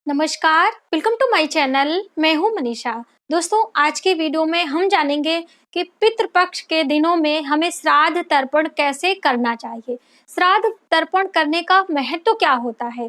नमस्कार, welcome to my channel. मैं हूं मनीषा। दोस्तों, आज के वीडियो में हम जानेंगे कि पितृपक्ष के दिनों में हमें श्राद्ध तर्पण कैसे करना चाहिए। श्राद्ध तर्पण करने का महत्व क्या होता है,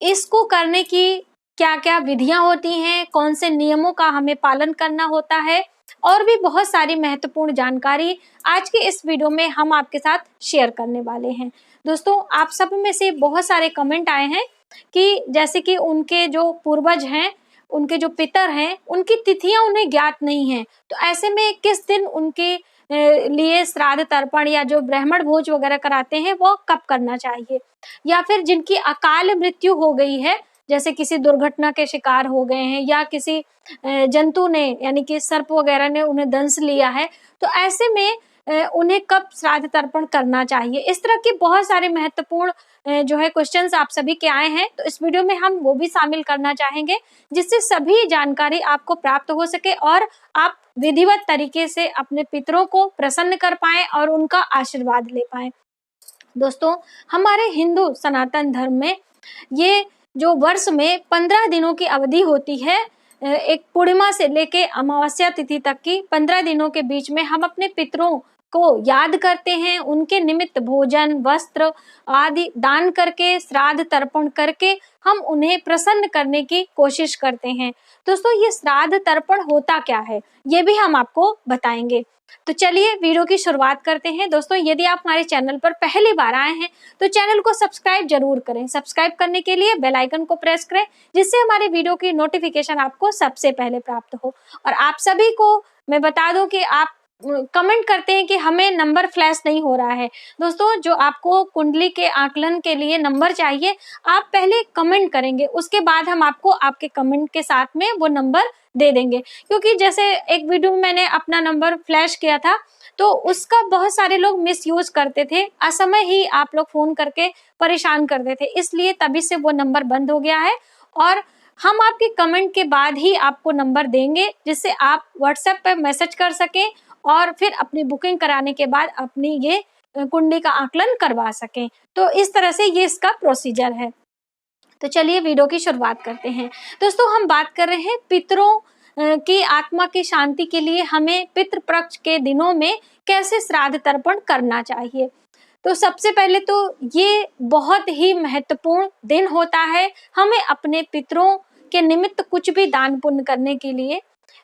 इसको करने की क्या-क्या विधियां होती हैं, कौन से नियमों का हमें पालन करना होता है और भी बहुत सारी महत्वपूर्ण जानकारी आज के इस वीडियो में हम आपके साथ शेयर करने वाले हैं। दोस्तों, आप सब में से बहुत सारे कमेंट आए हैं कि जैसे कि उनके जो पूर्वज हैं, उनके जो पितर हैं, उनकी तिथियां उन्हें ज्ञात नहीं हैं। तो ऐसे में किस दिन उनके लिए श्राद्ध तर्पण या जो ब्राह्मण भोज वगैरह कराते हैं वो कब करना चाहिए, या फिर जिनकी अकाल मृत्यु हो गई है, जैसे किसी दुर्घटना के शिकार हो गए हैं या किसी जंतु ने यानी कि सर्प वगैरह ने उन्हें दंश लिया है, तो ऐसे में उन्हें कब श्राद्ध तर्पण करना चाहिए। इस तरह के बहुत सारे महत्वपूर्ण जो है क्वेश्चंस आप सभी के आए हैं, तो इस वीडियो में हम वो भी शामिल करना चाहेंगे जिससे सभी जानकारी आपको प्राप्त हो सके और आप विधिवत तरीके से अपने पितरों को प्रसन्न कर पाएं और उनका आशीर्वाद ले पाएं। दोस्तों, हमारे हिंदू सनातन धर्म में ये जो वर्ष में 15 दिनों की अवधि होती है, एक पूर्णिमा से लेके अमावस्या तिथि तक की 15 दिनों के बीच में हम अपने पितरों को याद करते हैं, उनके निमित्त भोजन, वस्त्र आदि दान करके, श्राद्ध तर्पण करके हम उन्हें प्रसन्न करने की कोशिश करते हैं। दोस्तों, ये श्राद्ध तर्पण होता क्या है, ये भी हम आपको बताएंगे। तो चलिए वीडियो की शुरुआत करते हैं। दोस्तों, यदि आप हमारे चैनल पर पहली बार आए हैं तो चैनल को सब्सक्राइब जरूर करें। सब्सक्राइब करने के लिए बेल आइकन को प्रेस करें, जिससे हमारे वीडियो की नोटिफिकेशन आपको सबसे पहले प्राप्त हो। और आप सभी को मैं बता दूं कि आप कमेंट करते हैं कि हमें नंबर फ्लैश नहीं हो रहा है। दोस्तों, जो आपको कुंडली के आकलन के लिए नंबर चाहिए, आप पहले कमेंट करेंगे, उसके बाद हम आपको आपके कमेंट के साथ में वो नंबर दे देंगे। क्योंकि जैसे एक वीडियो में मैंने अपना नंबर फ्लैश किया था, तो उसका बहुत सारे लोग मिसयूज करते थे, असमय ही आप लोग फोन करके परेशान करते थे, इसलिए तभी से वो नंबर बंद हो गया है। और हम आपके कमेंट के बाद ही आपको नंबर देंगे, जिससे आप व्हाट्सएप पर मैसेज कर सकें और फिर अपनी बुकिंग कराने के बाद अपनी ये कुंडली का आकलन करवा सकें। तो इस तरह से ये इसका प्रोसीजर है। तो चलिए वीडियो की शुरुआत करते हैं। दोस्तों, हम बात कर रहे हैं पितरों की आत्मा की शांति के लिए हमें पितृपक्ष के दिनों में कैसे श्राद्ध तर्पण करना चाहिए। तो सबसे पहले तो ये बहुत ही महत्वपूर्ण दिन होता है हमें अपने पितरों के निमित्त कुछ भी दान पुण्य करने के लिए।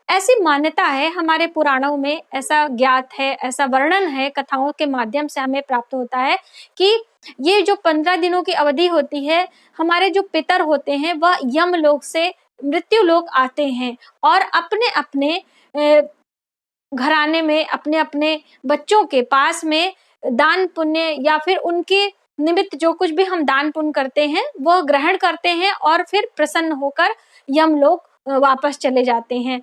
ऐसी मान्यता है, हमारे पुराणों में ऐसा ज्ञात है, ऐसा वर्णन है, कथाओं के माध्यम से हमें प्राप्त होता है कि ये जो 15 दिनों की अवधि होती है, हमारे जो पितर होते हैं वह यमलोक से मृत्यु लोक आते हैं और अपने अपने घराने में, अपने अपने बच्चों के पास में दान पुण्य या फिर उनके निमित्त जो कुछ भी हम दान पुण्य करते हैं वह ग्रहण करते हैं और फिर प्रसन्न होकर यमलोक वापस चले जाते हैं।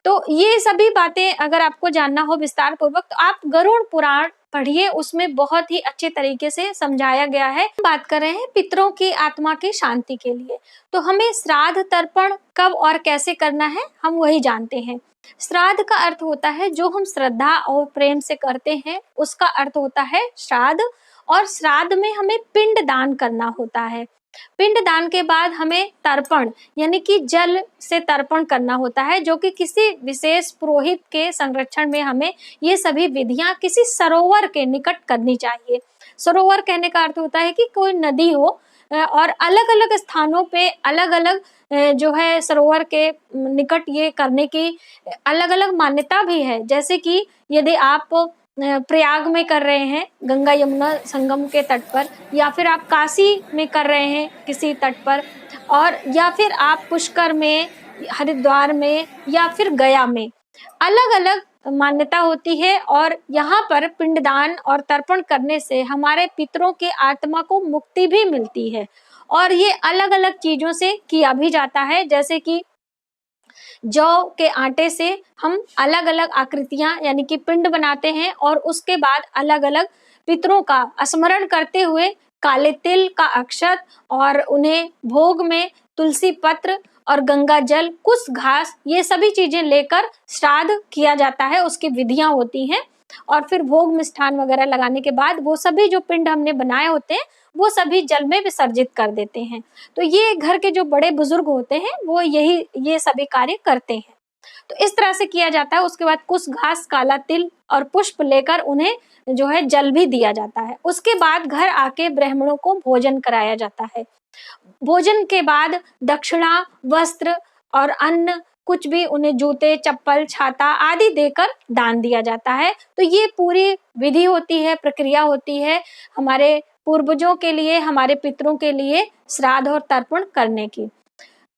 तो ये सभी बातें अगर आपको जानना हो विस्तार पूर्वक, तो आप गरुड़ पुराण पढ़िए, उसमें बहुत ही अच्छे तरीके से समझाया गया है। बात कर रहे हैं पितरों की आत्मा की शांति के लिए, तो हमें श्राद्ध तर्पण कब और कैसे करना है हम वही जानते हैं। श्राद्ध का अर्थ होता है जो हम श्रद्धा और प्रेम से करते हैं, उसका अर्थ होता है श्राद्ध। और श्राद्ध में हमें पिंड दान करना होता है। पिंड दान के बाद हमें तर्पण यानी कि जल से तर्पण करना होता है, जो कि किसी विशेष पुरोहित के संरक्षण में हमें ये सभी विधियां किसी सरोवर के निकट करनी चाहिए। सरोवर कहने का अर्थ होता है कि कोई नदी हो और अलग अलग स्थानों पे अलग अलग जो है सरोवर के निकट ये करने की अलग अलग मान्यता भी है। जैसे कि यदि आप प्रयाग में कर रहे हैं गंगा यमुना संगम के तट पर, या फिर आप काशी में कर रहे हैं किसी तट पर, और या फिर आप पुष्कर में, हरिद्वार में या फिर गया में, अलग अलग मान्यता होती है। और यहाँ पर पिंडदान और तर्पण करने से हमारे पितरों के आत्मा को मुक्ति भी मिलती है। और ये अलग अलग चीजों से किया भी जाता है, जैसे कि जौ के आटे से हम अलग अलग आकृतियां यानी कि पिंड बनाते हैं और उसके बाद अलग अलग पितरों का स्मरण करते हुए काले तिल का अक्षत और उन्हें भोग में तुलसी पत्र और गंगा जल, कुछ घास, ये सभी चीजें लेकर श्राद्ध किया जाता है। उसकी विधियां होती हैं और फिर भोग मिष्ठान वगैरह लगाने के बाद वो सभी जो पिंड हमने बनाए होते हैं वो सभी जल में विसर्जित कर देते हैं। तो ये घर के जो बड़े बुजुर्ग होते हैं वो ये सभी कार्य करते हैं। तो इस तरह से किया जाता है। उसके बाद कुछ घास, काला तिल और पुष्प लेकर उन्हें जो है जल भी दिया जाता है। उसके बाद घर आके ब्राह्मणों को भोजन कराया जाता है। भोजन के बाद दक्षिणा, वस्त्र और अन्न, कुछ भी उन्हें जूते, चप्पल, छाता आदि देकर दान दिया जाता है। तो ये पूरी विधि होती है, प्रक्रिया होती है हमारे पूर्वजों के लिए, हमारे पितरों के लिए श्राद्ध और तर्पण करने की।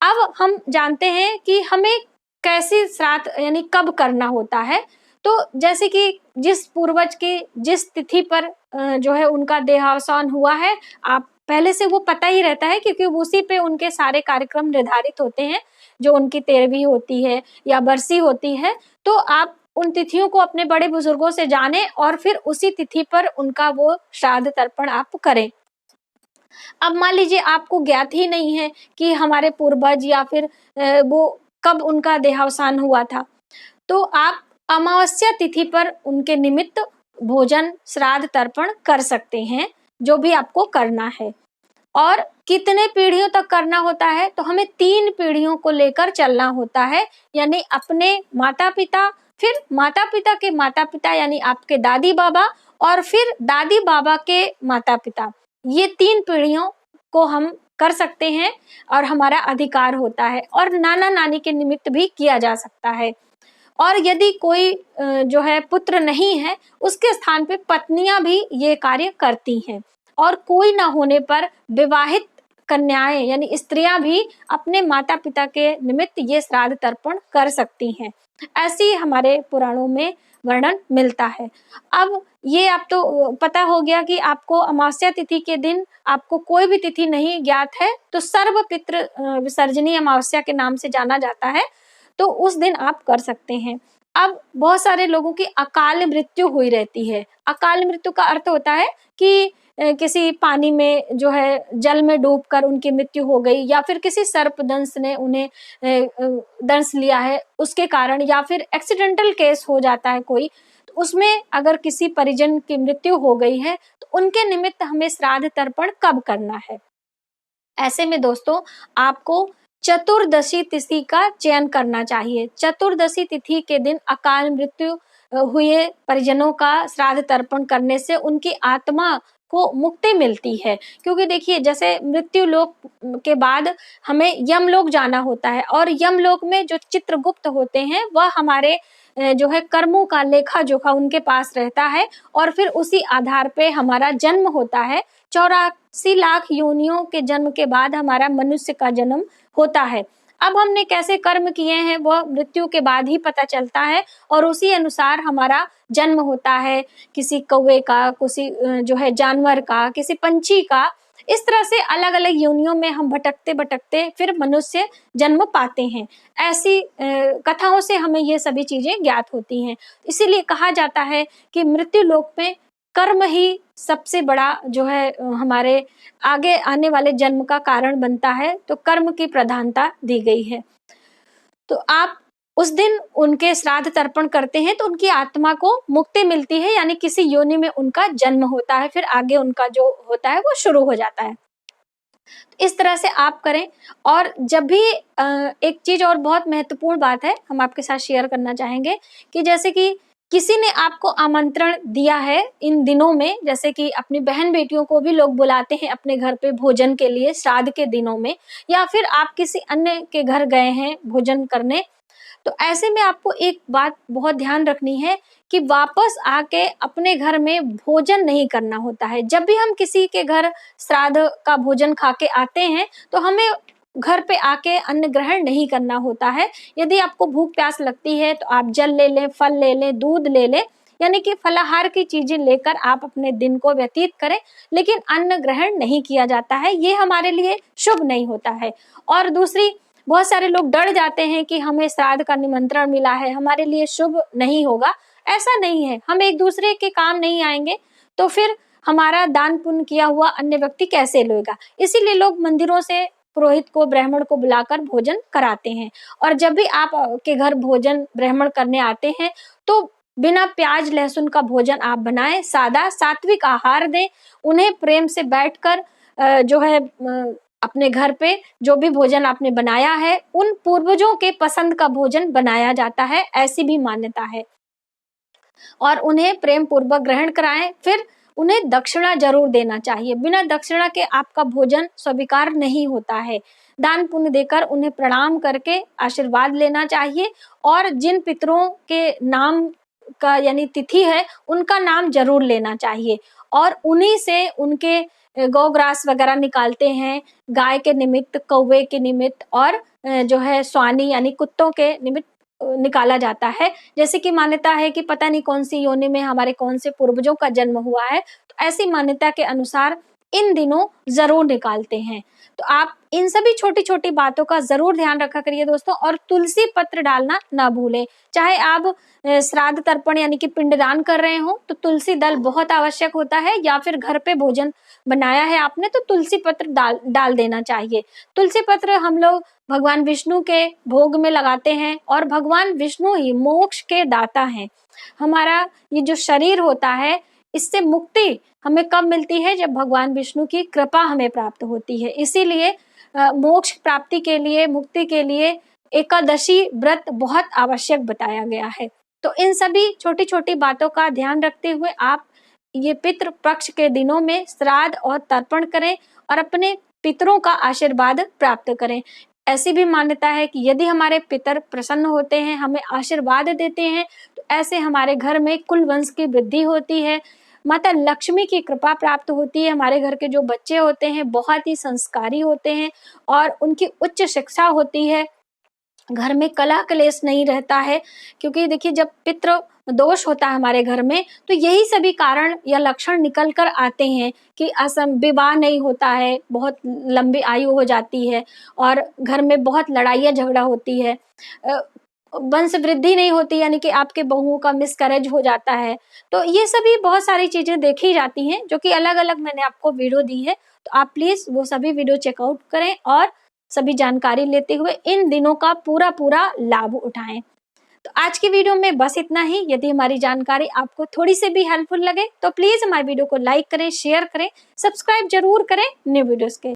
अब हम जानते हैं कि हमें कैसे श्राद्ध यानी कब करना होता है। तो जैसे कि जिस पूर्वज की जिस तिथि पर जो है उनका देहावसान हुआ है, आप पहले से वो पता ही रहता है, क्योंकि उसी पे उनके सारे कार्यक्रम निर्धारित होते हैं। जो उनकी 13वीं होती है या बरसी होती है, तो आप उन तिथियों को अपने बड़े बुजुर्गों से जानें और फिर उसी तिथि पर उनका वो श्राद्ध तर्पण आप करें। अब मान लीजिए आपको ज्ञात ही नहीं है कि हमारे पूर्वज या फिर वो कब उनका देहावसान हुआ था, तो आप अमावस्या तिथि पर उनके निमित्त भोजन, श्राद्ध तर्पण कर सकते हैं, जो भी आपको करना है। और कितने पीढ़ियों तक करना होता है, तो हमें 3 पीढ़ियों को लेकर चलना होता है। यानी अपने माता पिता, फिर माता पिता के माता पिता यानी आपके दादी बाबा, और फिर दादी बाबा के माता पिता। ये 3 पीढ़ियों को हम कर सकते हैं और हमारा अधिकार होता है। और नाना नानी के निमित्त भी किया जा सकता है। और यदि कोई जो है पुत्र नहीं है, उसके स्थान पे पत्नियां भी ये कार्य करती हैं। और कोई ना होने पर विवाहित कन्याएं यानी स्त्रियां भी अपने माता पिता के निमित्त ये श्राद्ध तर्पण कर सकती हैं। ऐसी हमारे पुराणों में वर्णन मिलता है। अब ये आप तो पता हो गया कि आपको अमावस्या तिथि के दिन, आपको कोई भी तिथि नहीं ज्ञात है तो सर्व पितृ विसर्जनी अमावस्या के नाम से जाना जाता है, तो उस दिन आप कर सकते हैं। अब बहुत सारे लोगों की अकाल मृत्यु हुई रहती है। अकाल मृत्यु का अर्थ होता है कि किसी पानी में जो है जल में डूबकर उनकी मृत्यु हो गई, या फिर किसी सर्पदंश ने उन्हें दंश लिया है उसके कारण, या फिर एक्सीडेंटल केस हो जाता है कोई, तो उसमें अगर किसी परिजन की मृत्यु हो गई है तो उनके निमित्त हमें श्राद्ध तर्पण कब करना है। ऐसे में दोस्तों आपको चतुर्दशी तिथि का चयन करना चाहिए। चतुर्दशी तिथि के दिन अकाल मृत्यु हुए परिजनों का श्राद्ध तर्पण करने से उनकी आत्मा को मुक्ति मिलती है। क्योंकि देखिए, जैसे मृत्यु लोक के बाद हमें यमलोक जाना होता है, और यमलोक में जो चित्रगुप्त होते हैं वह हमारे जो है कर्मों का लेखा जोखा उनके पास रहता है, और फिर उसी आधार पे हमारा जन्म होता है। 84 लाख योनियों के जन्म के बाद हमारा मनुष्य का जन्म होता है। अब हमने कैसे कर्म किए हैं वह मृत्यु के बाद ही पता चलता है, और उसी अनुसार हमारा जन्म होता है। किसी कौवे का, किसी जो है जानवर का, किसी पंछी का, इस तरह से अलग अलग योनियों में हम भटकते भटकते फिर मनुष्य जन्म पाते हैं। ऐसी कथाओं से हमें ये सभी चीजें ज्ञात होती हैं। इसीलिए कहा जाता है कि मृत्यु लोक में कर्म ही सबसे बड़ा जो है हमारे आगे आने वाले जन्म का कारण बनता है, तो कर्म की प्रधानता दी गई है। तो आप उस दिन उनके श्राद्ध तर्पण करते हैं तो उनकी आत्मा को मुक्ति मिलती है, यानी किसी योनि में उनका जन्म होता है, फिर आगे उनका जो होता है वो शुरू हो जाता है। इस तरह से आप करें। और जब भी एक चीज और बहुत महत्वपूर्ण बात है हम आपके साथ शेयर करना चाहेंगे कि जैसे कि किसी ने आपको आमंत्रण दिया है इन दिनों में, जैसे कि अपनी बहन बेटियों को भी लोग बुलाते हैं अपने घर पे भोजन के लिए श्राद्ध के दिनों में, या फिर आप किसी अन्य के घर गए हैं भोजन करने, तो ऐसे में आपको एक बात बहुत ध्यान रखनी है कि वापस आके अपने घर में भोजन नहीं करना होता है। जब भी हम किसी के घर श्राद्ध का भोजन खा के आते हैं तो हमें घर पे आके अन्न ग्रहण नहीं करना होता है। यदि आपको भूख प्यास लगती है तो आप जल ले लें, फल ले लें, दूध ले लें, यानी कि फलाहार की चीजें लेकर आप अपने दिन को व्यतीत करें, लेकिन अन्न ग्रहण नहीं किया जाता है, ये हमारे लिए शुभ नहीं होता है। और दूसरी, बहुत सारे लोग डर जाते हैं कि हमें श्राद्ध का निमंत्रण मिला है, हमारे लिए शुभ नहीं होगा। ऐसा नहीं है, हम एक दूसरे के काम नहीं आएंगे तो फिर हमारा दान पुण्य किया हुआ अन्य व्यक्ति कैसे लेगा। इसीलिए लोग मंदिरों से पुरोहित को, ब्राह्मण को बुलाकर भोजन कराते हैं। और जब भी आप के घर भोजन ब्राह्मण करने आते हैं तो बिना प्याज लहसुन का भोजन आप बनाएं, सादा सात्विक आहार दें, उन्हें प्रेम से बैठकर जो है अपने घर पे जो भी भोजन आपने बनाया है उन पूर्वजों के पसंद का भोजन बनाया जाता है, ऐसी भी मान्यता है। और उन्हें प्रेम पूर्वक ग्रहण कराएं। फिर उन्हें दक्षिणा जरूर देना चाहिए, बिना दक्षिणा के आपका भोजन स्वीकार नहीं होता है। दान पुण्य देकर उन्हें प्रणाम करके आशीर्वाद लेना चाहिए और जिन पितरों के नाम का यानी तिथि है उनका नाम जरूर लेना चाहिए और उन्हीं से उनके गौग्रास वगैरह निकालते हैं, गाय के निमित्त, कौवे के निमित्त और जो है स्वानी यानी कुत्तों के निमित्त निकाला जाता है। जैसे कि मान्यता है कि पता नहीं कौन सी योनि में हमारे कौन से पूर्वजों का जन्म हुआ है, तो ऐसी मान्यता के अनुसार इन दिनों जरूर निकालते हैं। तो आप इन सभी छोटी छोटी बातों का जरूर ध्यान रखा करिए दोस्तों। और तुलसी पत्र डालना ना भूलें। चाहे आप श्राद्ध तर्पण यानी कि पिंडदान कर रहे हो तो तुलसी दल बहुत आवश्यक होता है, या फिर घर पे भोजन बनाया है आपने तो तुलसी पत्र डाल देना चाहिए। तुलसी पत्र हम लोग भगवान विष्णु के भोग में लगाते हैं और भगवान विष्णु ही मोक्ष के दाता हैं। हमारा ये जो शरीर होता है इससे मुक्ति हमें कब मिलती है? जब भगवान विष्णु की कृपा हमें प्राप्त होती है। इसीलिए मोक्ष प्राप्ति के लिए, मुक्ति के लिए एकादशी व्रत बहुत आवश्यक बताया गया है। तो इन सभी छोटी छोटी बातों का ध्यान रखते हुए आप ये पितृ पक्ष के दिनों में श्राद्ध और तर्पण करें और अपने पितरों का आशीर्वाद प्राप्त करें। ऐसी भी मान्यता है कि यदि हमारे पितर प्रसन्न होते हैं, हमें आशीर्वाद देते हैं, तो ऐसे हमारे घर में कुल वंश की वृद्धि होती है, माता लक्ष्मी की कृपा प्राप्त होती है। हमारे घर के जो बच्चे होते हैं बहुत ही संस्कारी होते हैं और उनकी उच्च शिक्षा होती है। घर में कलह क्लेश नहीं रहता है, क्योंकि देखिए जब पितृ दोष होता है हमारे घर में तो यही सभी कारण या लक्षण निकल कर आते हैं कि विवाह नहीं होता है, बहुत लंबी आयु हो जाती है और घर में बहुत लड़ाइयाँ झगड़ा होती है, वंश वृद्धि नहीं होती यानी कि आपके बहुओं का मिसकैरेज हो जाता है। तो ये सभी बहुत सारी चीजें देखी जाती हैं जो कि अलग अलग मैंने आपको वीडियो दी है, तो आप प्लीज वो सभी वीडियो चेकआउट करें और सभी जानकारी लेते हुए इन दिनों का पूरा पूरा लाभ उठाएं। तो आज की वीडियो में बस इतना ही। यदि हमारी जानकारी आपको थोड़ी सी भी हेल्पफुल लगे तो प्लीज हमारे वीडियो को लाइक करें, शेयर करें, सब्सक्राइब जरूर करें न्यू वीडियोस के